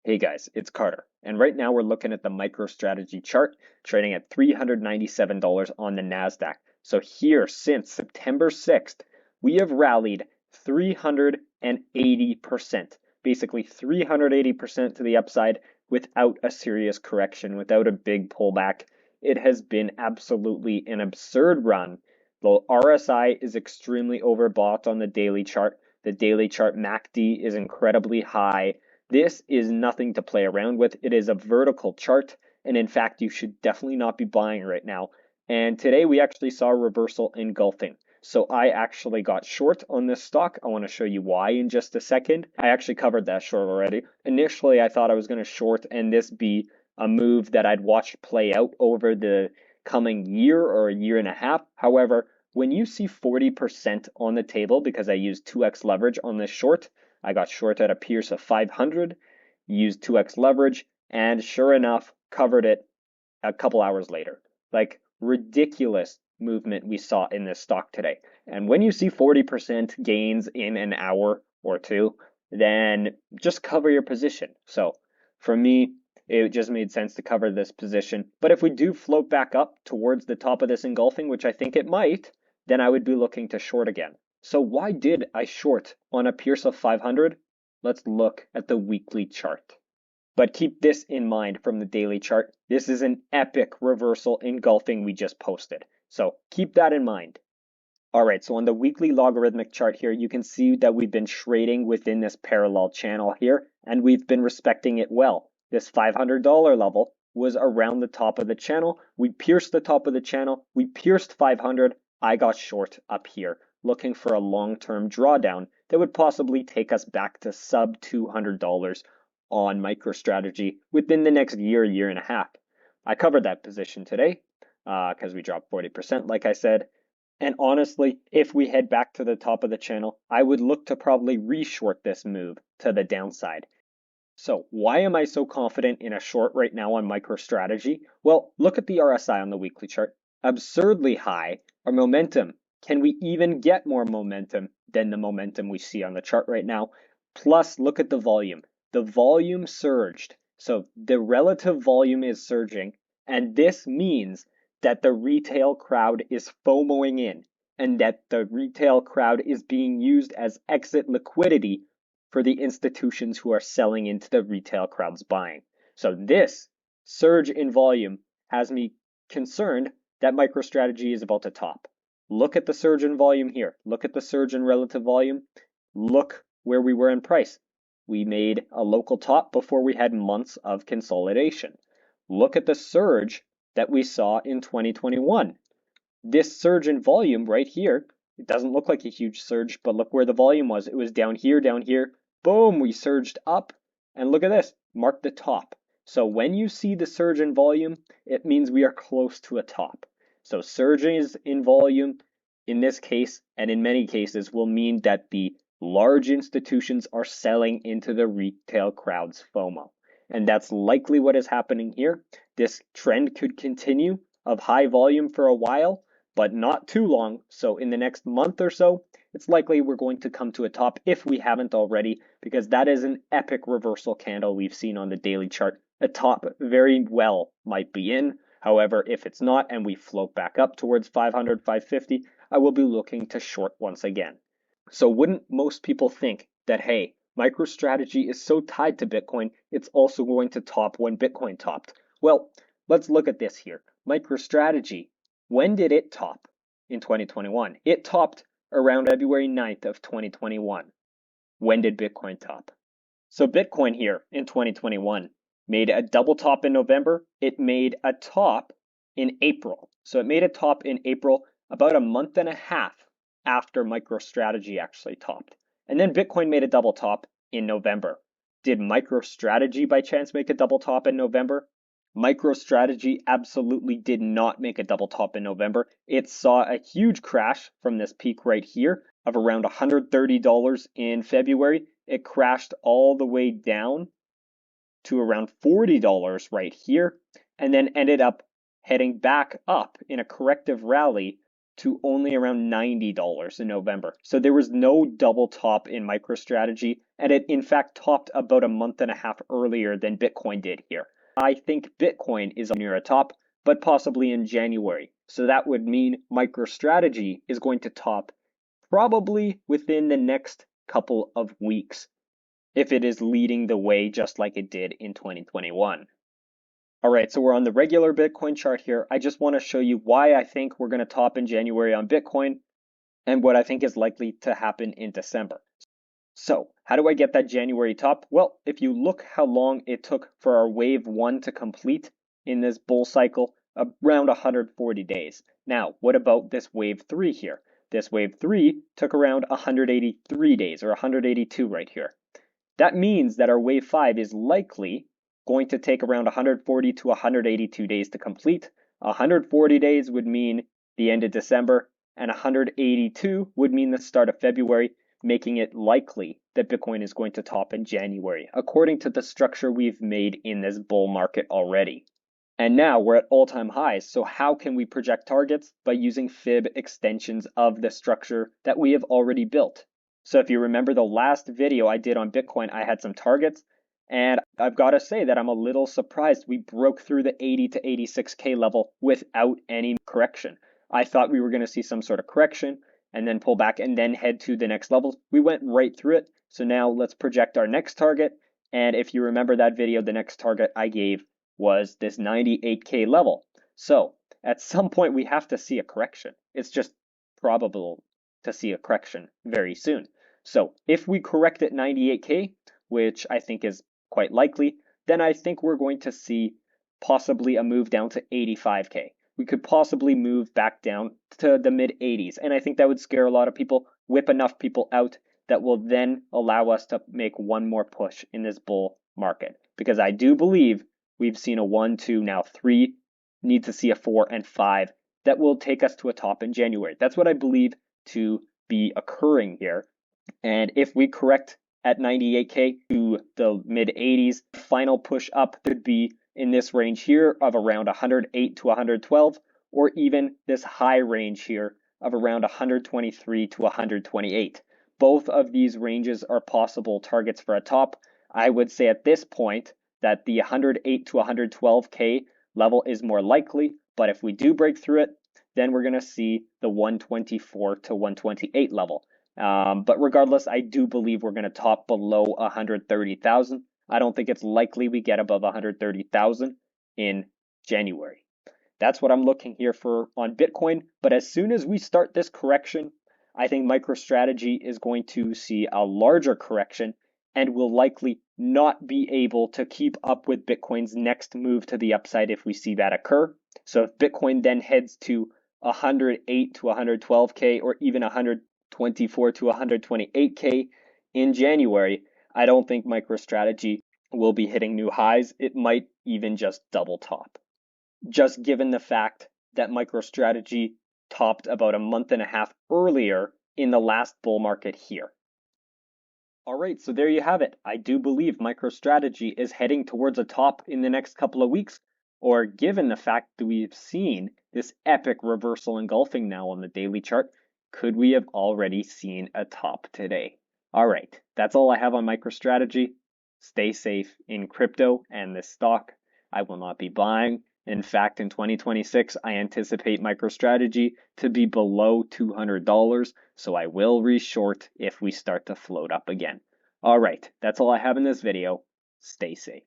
Hey guys, it's Carter, and right now we're looking at the Microstrategy chart, trading at $397 on the NASDAQ. So here, since September 6th, we have rallied 380%, basically 380% to the upside without a serious correction, without a big pullback. It has been absolutely an absurd run. The RSI is extremely overbought on the daily chart. The daily chart MACD is incredibly high. This is nothing to play around with. It is a vertical chart, and in fact, you should definitely not be buying right now. And today we actually saw a reversal engulfing. So I actually got short on this stock. I want to show you why in just a second. I actually covered that short already. Initially, I thought I was going to short and this be a move that I'd watch play out over the coming year or a year and a half. However, when you see 40% on the table, because I used 2x leverage on this short, I got short at a Pierce of 500, used 2x leverage, and sure enough, covered it a couple hours later. Like, ridiculous movement we saw in this stock today. And when you see 40% gains in an hour or two, then just cover your position. So for me, it just made sense to cover this position. But if we do float back up towards the top of this engulfing, which I think it might, then I would be looking to short again. So why did I short on a Pierce of 500? Let's look at the weekly chart. But keep this in mind from the daily chart. This is an epic reversal engulfing we just posted. So keep that in mind. All right, so on the weekly logarithmic chart here, you can see that we've been trading within this parallel channel here, and we've been respecting it well. This $500 level was around the top of the channel. We pierced the top of the channel. We pierced 500. I got short up here, looking for a long-term drawdown that would possibly take us back to sub $200 on MicroStrategy within the next year, year and a half. I covered that position today because we dropped 40%, like I said. And honestly, if we head back to the top of the channel, I would look to probably re-short this move to the downside. So why am I so confident in a short right now on MicroStrategy? Well, look at the RSI on the weekly chart. Absurdly high. Our momentum. Can we even get more momentum than the momentum we see on the chart right now? Plus, look at the volume. The volume surged. So the relative volume is surging. And this means that the retail crowd is FOMOing in and that the retail crowd is being used as exit liquidity for the institutions who are selling into the retail crowd's buying. So this surge in volume has me concerned that MicroStrategy is about to top. Look at the surge in volume here. Look at the surge in relative volume. Look where we were in price. We made a local top before we had months of consolidation. Look at the surge that we saw in 2021. This surge in volume right here, it doesn't look like a huge surge, but look where the volume was. It was down here, boom, we surged up, and look at this, mark the top. So when you see the surge in volume, it means we are close to a top. So surges in volume, in this case, and in many cases, will mean that the large institutions are selling into the retail crowd's FOMO. And that's likely what is happening here. This trend could continue of high volume for a while, but not too long. So in the next month or so, it's likely we're going to come to a top if we haven't already, because that is an epic reversal candle we've seen on the daily chart. A top very well might be in. However, if it's not and we float back up towards 500, 550, I will be looking to short once again. So wouldn't most people think that, hey, MicroStrategy is so tied to Bitcoin, it's also going to top when Bitcoin topped? Well, let's look at this here. MicroStrategy, when did it top in 2021? It topped around February 9th of 2021. When did Bitcoin top? So Bitcoin here in 2021 made a double top in November. It made a top in April. So it made a top in April about a month and a half after MicroStrategy actually topped. And then Bitcoin made a double top in November. Did MicroStrategy by chance make a double top in November? MicroStrategy absolutely did not make a double top in November. It saw a huge crash from this peak right here of around $130 in February. It crashed all the way down to around $40 right here, and then ended up heading back up in a corrective rally to only around $90 in November. So there was no double top in MicroStrategy, and it in fact topped about a month and a half earlier than Bitcoin did here. I think Bitcoin is near a top, but possibly in January. So that would mean MicroStrategy is going to top probably within the next couple of weeks, if it is leading the way just like it did in 2021. All right, so we're on the regular Bitcoin chart here. I just want to show you why I think we're going to top in January on Bitcoin and what I think is likely to happen in December. So how do I get that January top? Well, if you look how long it took for our wave 1 to complete in this bull cycle, around 140 days. Now, what about this wave 3 here? This wave 3 took around 183 days, or 182 right here. That means that our wave 5 is likely going to take around 140 to 182 days to complete. 140 days would mean the end of December, and 182 would mean the start of February, making it likely that Bitcoin is going to top in January, according to the structure we've made in this bull market already. And now we're at all-time highs, so how can we project targets? By using fib extensions of the structure that we have already built. So if you remember the last video I did on Bitcoin, I had some targets, and I've got to say that I'm a little surprised we broke through the 80 to 86K level without any correction. I thought we were going to see some sort of correction and then pull back and then head to the next levels. We went right through it. So now let's project our next target. And if you remember that video, the next target I gave was this 98K level. So at some point we have to see a correction. It's just probable to see a correction very soon. So if we correct at 98K, which I think is quite likely, then I think we're going to see possibly a move down to 85K. We could possibly move back down to the mid 80s. And I think that would scare a lot of people, whip enough people out that will then allow us to make one more push in this bull market. Because I do believe we've seen a 1, 2, now 3, need to see a 4 and 5 that will take us to a top in January. That's what I believe to be occurring here. And if we correct at 98K to the mid 80s, final push up could be in this range here of around 108 to 112, or even this high range here of around 123 to 128. Both of these ranges are possible targets for a top. I would say at this point that the 108 to 112K level is more likely, but if we do break through it, then we're going to see the 124 to 128 level. But regardless, I do believe we're going to top below 130,000. I don't think it's likely we get above 130,000 in January. That's what I'm looking here for on Bitcoin. But as soon as we start this correction, I think MicroStrategy is going to see a larger correction and will likely not be able to keep up with Bitcoin's next move to the upside if we see that occur. So if Bitcoin then heads to 108 to 112K or even 124 to 128K in January, I don't think MicroStrategy will be hitting new highs. It might even just double top. Just given the fact that MicroStrategy topped about a month and a half earlier in the last bull market here. All right, so there you have it. I do believe MicroStrategy is heading towards a top in the next couple of weeks, or given the fact that we've seen this epic reversal engulfing now on the daily chart, could we have already seen a top today? All right, that's all I have on MicroStrategy. Stay safe in crypto and this stock. I will not be buying. In fact, in 2026, I anticipate MicroStrategy to be below $200, so I will reshort if we start to float up again. All right, that's all I have in this video. Stay safe.